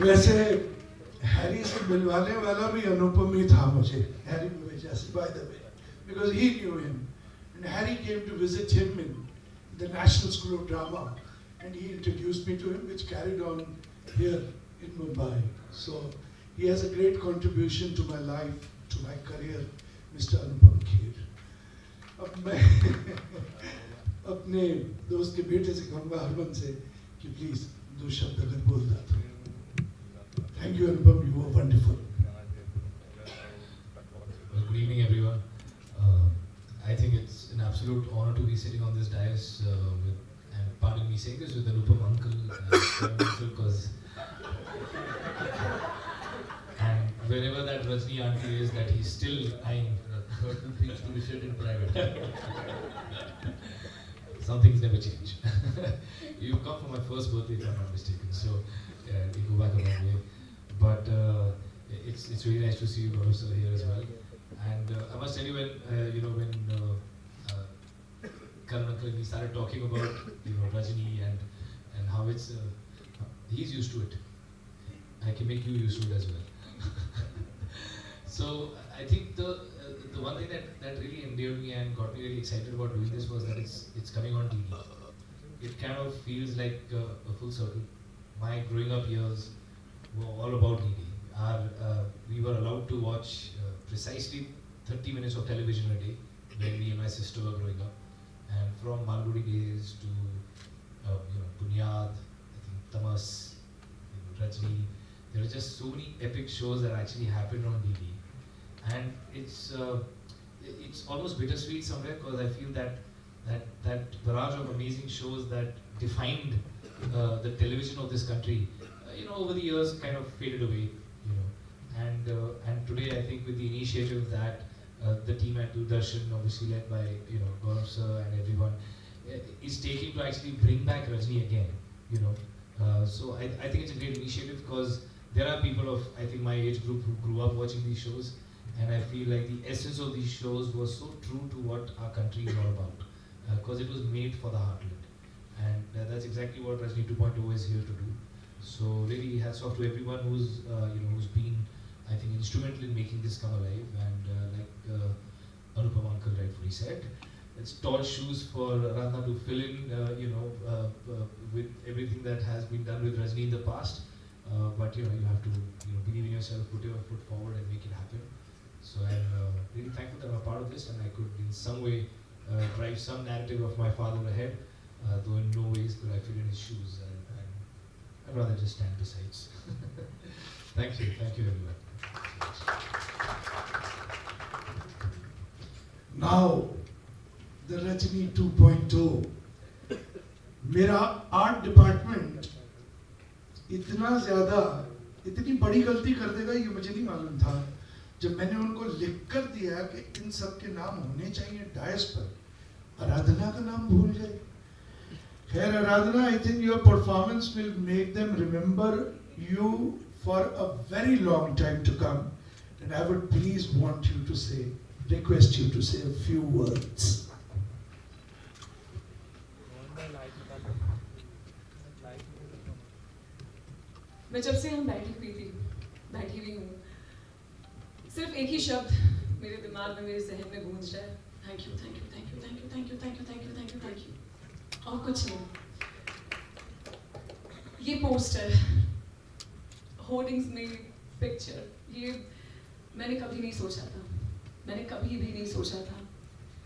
वैसे हैरी से मिलवाने वाला भी अनुपम ही था मुझे, हैरी की वजह से, by the way, because he knew him. And Harry came to visit him in the National School of Drama, and he introduced me to him, which carried on here in Mumbai. So he has a great contribution to my life, to my career, Mr. Anupam Kher. अब मैं अपने दोस्त के बेटे से कहूँगा हरमन से कि प्लीज 2 शब्द अगर बोलता तो. Thank you, Anupam. You were wonderful. Well, good evening, everyone. I think it's an absolute honor to be sitting on this dais with, and pardon me saying this, with Anupam uncle, because and wherever that Rajni auntie is, that he's still eyeing certain things to be said in private. Some things never change. You come for my first birthday, if I'm not mistaken, so we go back a long way. But it's really nice to see you, Gaurav sir, here as well. And I must tell you, when Karan uncle, we started talking about Rajini and how it's he's used to it. I can make you used to it as well. So I think the one thing that really endeared me and got me really excited about doing this was that it's coming on TV. It kind of feels like a full circle. My growing up years were all about TV. We were allowed to watch precisely 30 minutes of television a day when me and my sister were growing up. And from Malgudi days to Bunyad, I think Tamas, Rajni, there are just so many epic shows that actually happened on TV. And it's almost bittersweet somewhere, because I feel that barrage of amazing shows that defined the television of this country, over the years kind of faded away, and today I think with the initiative that the team at Doordarshan, obviously led by Gaurav sir and everyone, is taking to actually bring back Rajni again. So I think it's a great initiative, because there are people of I think my age group who grew up watching these shows, and I feel like the essence of these shows was so true to what our country is all about, because it was made for the heartland, and that's exactly what Rajni 2.0 is here to do. So really hats off to everyone who's been, I think, instrumental in making this come alive. And like Anupam uncle rightfully said, it's tall shoes for Radha to fill in, with everything that has been done with Rajni in the past. But you have to believe in yourself, put your foot forward, and make it happen. So I'm really thankful that I'm a part of this, and I could in some way drive some narrative of my father ahead, though in no ways could I fit in his shoes. And I'd rather just stand besides. Thank you everyone. Now, the Rajni 2.0. मेरा art department इतनी बड़ी गलती कर देगा ये मुझे नहीं मालूम था. जब मैंने उनको लिख कर दिया कि इन सब के नाम होने चाहिए डायस पर, आराधना का नाम भूल गए. खैर आराधना, I think your performance will make them remember you for a very long time to come, and I would please request you to say a few words. मैं जब से हम बैठी हुई हूँ, सिर्फ एक ही शब्द मेरे दिमाग में, मेरे जहन में गूंज रहा है: thank you, thank you, thank you, thank you, thank you, thank you, thank you, thank you, thank you. और कुछ नहीं. ये पोस्टर, होर्डिंग्स में पिक्चर, ये मैंने कभी नहीं सोचा था. मैंने कभी भी नहीं सोचा था.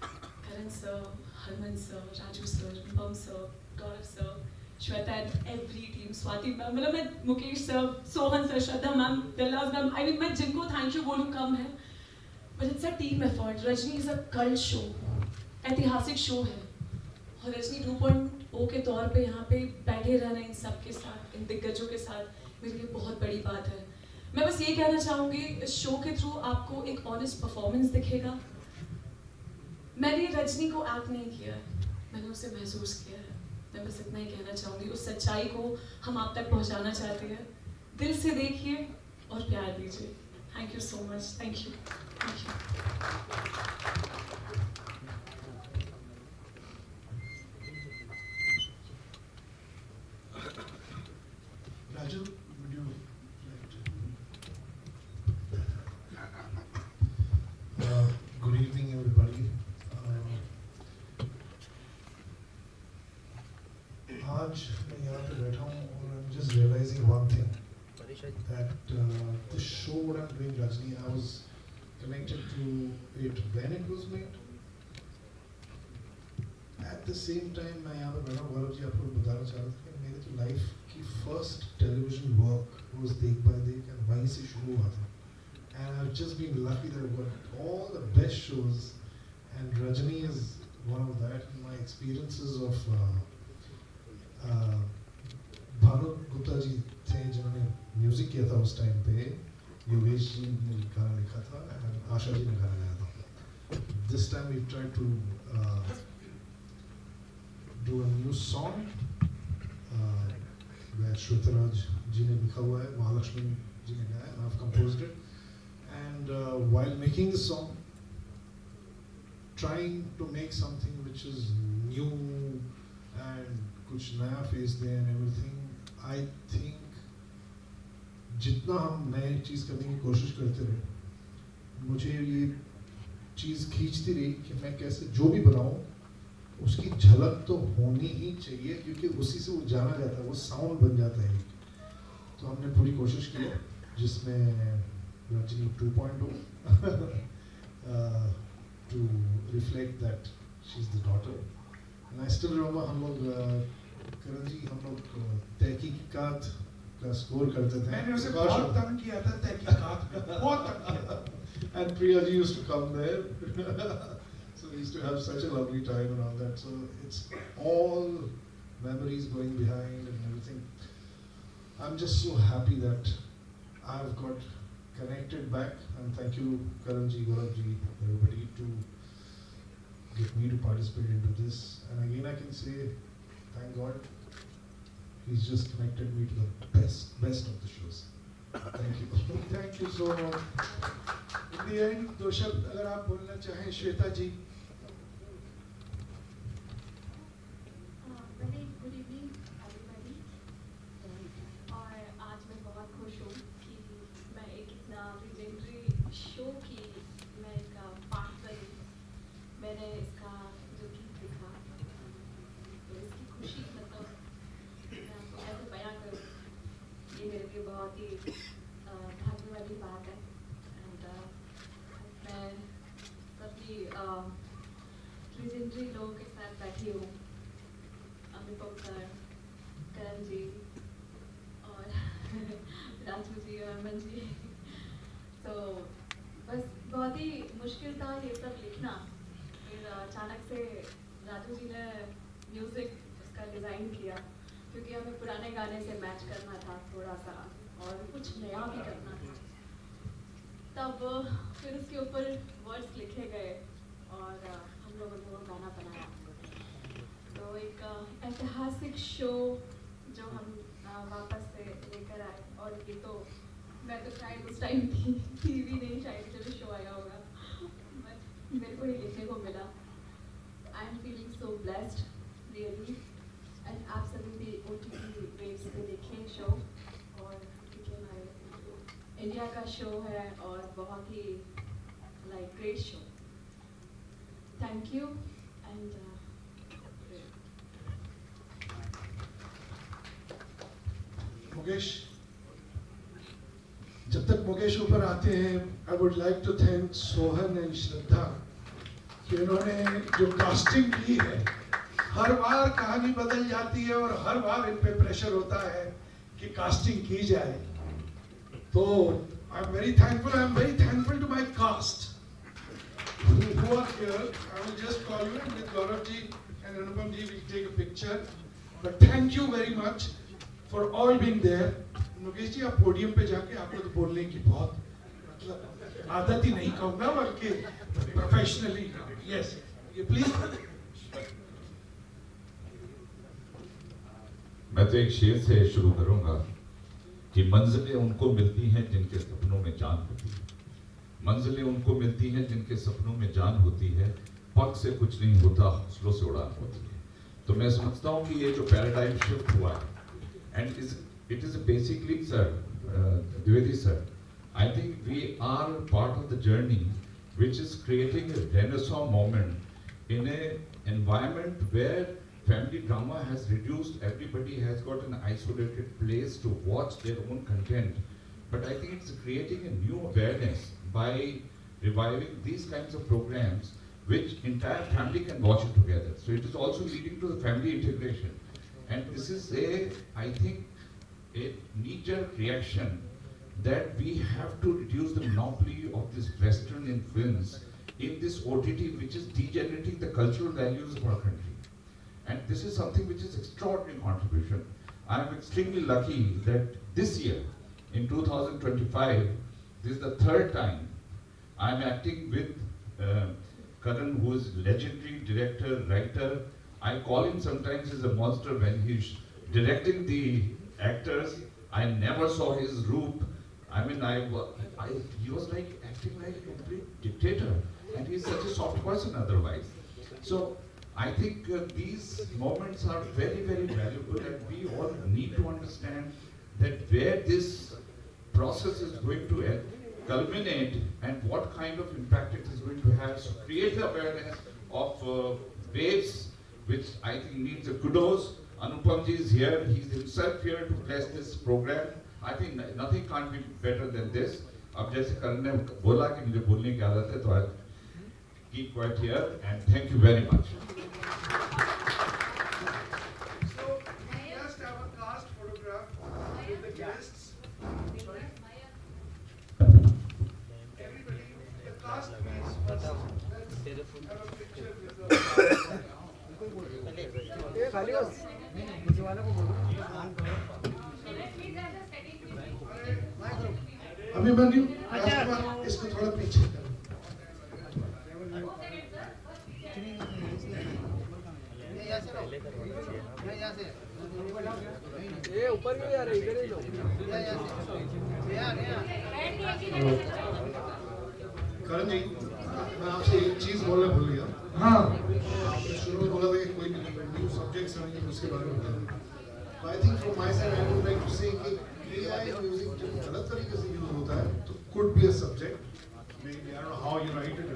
Karan sir, Harman sir, Raju sir, Bam sir, Gaurav sir, Shweta and every team, Swati ma'am, मतलब मैं Mukesh sir, Sohan sir, Shraddha ma'am, Dilraj ma'am, I mean मैं जिनको थैंक यू बोलूँ कम है. But it's a team effort. Rajni is a cult show, ऐतिहासिक शो है, और रजनी 2.0 के तौर पे यहाँ पे बैठे रहना इन सब के साथ, इन दिग्गजों के साथ, मेरे लिए बहुत बड़ी बात है. मैं बस ये कहना चाहूँगी, इस शो के थ्रू आपको एक ऑनेस्ट परफॉर्मेंस दिखेगा. मैंने रजनी को एक्ट नहीं किया है, मैंने उसे महसूस किया है. मैं बस इतना ही कहना चाहूँगी. उस सच्चाई को हम आप तक पहुँचाना चाहते हैं. दिल से देखिए और प्यार दीजिए. Thank you so much. Thank you. Thank you. Raju, would you आज मैं यहाँ पे बैठा हूँ और I'm just realizing one thing that this show what I'm doing, Rajni, I was connected to it when it was made. At the same time मैं यहाँ पे बैठा हूँ, गौरव जी आपको बताना चाह रहा था कि मेरे तो लाइफ की फर्स्ट टेलीविजन वर्क was देख बाय देख and वहीं से शुरू हुआ था. And I've just been lucky that I've got all the best shows, and Rajni is one of that. And my experiences of Bhanu Gupta ji थे जिन्होंने म्यूजिक किया था उस टाइम पे, योगेश जी ने गाना लिखा था and आशा जी ने गाना गाया था. This time we've tried to do a new song where Shwetaraj ji ने लिखा हुआ है, महालक्ष्मी जी ने गाया, and I've composed it. And while making the song, trying to make something which is new and कुछ नया face they and everything, I think जितना हम नए चीज़ करने की कोशिश करते रहे, मुझे ये चीज़ खींचती रही कि मैं कैसे जो भी बनाऊं उसकी झलक तो होनी ही चाहिए, क्योंकि उसी से वो जाना जाता है, वो साउंड बन जाता है. तो हमने पूरी कोशिश की है जिसमें Rajni 2.0 to reflect that she's the daughter. And I still remember हम लोग करण जी हम लोग तहकीकात का स्कोर करते थे. मैंने उसे बहुत तंग किया था तहकीकात में, बहुत तंग किया था. And Priya ji used to come there. So we used to have such a lovely time and all that. So it's all memories going behind and everything. I'm just so happy that I've got connected back, and thank you Karan ji, Gaurav ji, everybody to get me to participate into this. And again I can say thank God he's just connected me to the best of the shows. Thank you. Thank you so much. In the end, दो शब्द अगर आप बोलना चाहें श्वेता जी. Very good evening everybody. और आज मैं बहुत खुश हूँ कि मैं एक इतना legendary show की मैं इसका पार्ट बनी. मैंने इसका जो गीत लिखा, तो इसकी खुशी मतलब मैं आपको कैसे बयां करूँ, ये मेरे लिए बहुत ही भाग्य वाली बात है. एंड मैं सभी legendary लोगों के साथ बैठी हूँ, अमित पोपकर, करण जी और राजू जी और अमन जी. तो बस बहुत ही मुश्किल था ये सब लिखना. फिर अचानक से राजू जी ने म्यूज़िक उसका डिज़ाइन किया, क्योंकि हमें पुराने गाने से मैच करना था थोड़ा सा और कुछ नया भी करना था. तब फिर उसके ऊपर वर्ड्स लिखे गए और हम लोगों ने वो गाना बनाया. तो एक ऐतिहासिक शो जो हम वापस से लेकर आए. और ये तो मैं तो शायद उस टाइम टीवी नहीं शायद जब शो आया होगा, बट मेरे को ये लिखने को मिला. I am feeling so blessed really. And आप सभी भी OTT वेव्स पे देखें शो, और क्योंकि हमारे इंडिया का शो है और बहुत ही like great show. Thank you. And Mukesh, जब तक मुकेश ऊपर आते हैं, I would like to thank Sohan and Shraddha कि उन्होंने जो कास्टिंग की है. हर बार कहानी बदल जाती है और हर बार इन पे प्रेशर होता है कि कास्टिंग की जाए. तो I am very thankful to my cast who are here. I will just call you, and with Gaurav ji and Anupam ji we'll take a picture. But thank you very much for all being there. Mukesh ji, आप podium पे जाके आपको तो बोलने की बहुत मतलब आदत ही नहीं कहूँगा, बल्कि प्रोफेशनली. यस, ये प्लीज. मैं तो एक शेर से शुरू करूंगा कि मंजिलें उनको मिलती हैं जिनके सपनों में जान होती है. मंजिलें उनको मिलती हैं जिनके सपनों में जान होती है. पग से कुछ नहीं होता, हौसलों से उड़ान होती है. तो मैं समझता हूँ कि ये जो पैराडाइम शिफ्ट हुआ है, and it is basically, sir, Dwivedi sir, I think we are part of the journey which is creating a renaissance moment in an environment where family drama has reduced. Everybody has got an isolated place to watch their own content. But I think it's creating a new awareness by reviving these kinds of programs which entire family can watch it together. So it is also leading to the family integration. And this is I think, a knee-jerk reaction that we have to reduce the monopoly of this Western influence in this OTT, which is degenerating the cultural values of our country. And this is something which is extraordinary contribution. I am extremely lucky that this year, in 2025, this is the third time I am acting with Karan, who is legendary director, writer. I call him sometimes as a monster when he's directing the actors. I never saw his roop. I mean, he was like acting like a complete dictator, and he's such a soft person otherwise. So I think these moments are very, very valuable, and we all need to understand that where this process is going to culminate and what kind of impact it is going to have. So create the awareness of waves, which I think needs a kudos. Anupamji is here. He's himself here to bless this program. I think nothing can't be better than this. अब जैसे करण ने बोला कि मुझे बोलने की आदत है, तो I keep quiet here and thank you very much. So we just have a cast photograph with the guests. Everybody, the cast please first. Let's have a picture with the. Abhimanyu इसको थोड़ा पीछे करो। ये ऊपर क्यों जा रहे इधर ही लो। करण जी, मैं आपसे एक चीज बोलना भूल गया। हाँ। आपने शुरू में बोला था कि कोई न्यू सब्जेक्ट्स आएंगे उसके बारे में बताना। तो I think from my side I would like to say कि एआई म्यूजिक जब गलत तरीके से यूज होता है तो could be a subject. Maybe I don't know how you write it.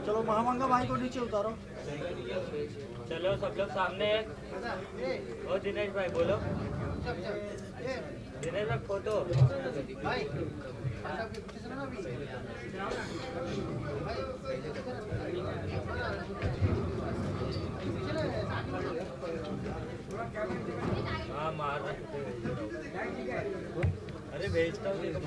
चलो महामंगा भाई को नीचे उतारो। चलो सब लोग सामने। ओ दिनेश भाई बोलो। दिनेश भाई फोटो। हाँ मार अरे भेजता हूँ देखो।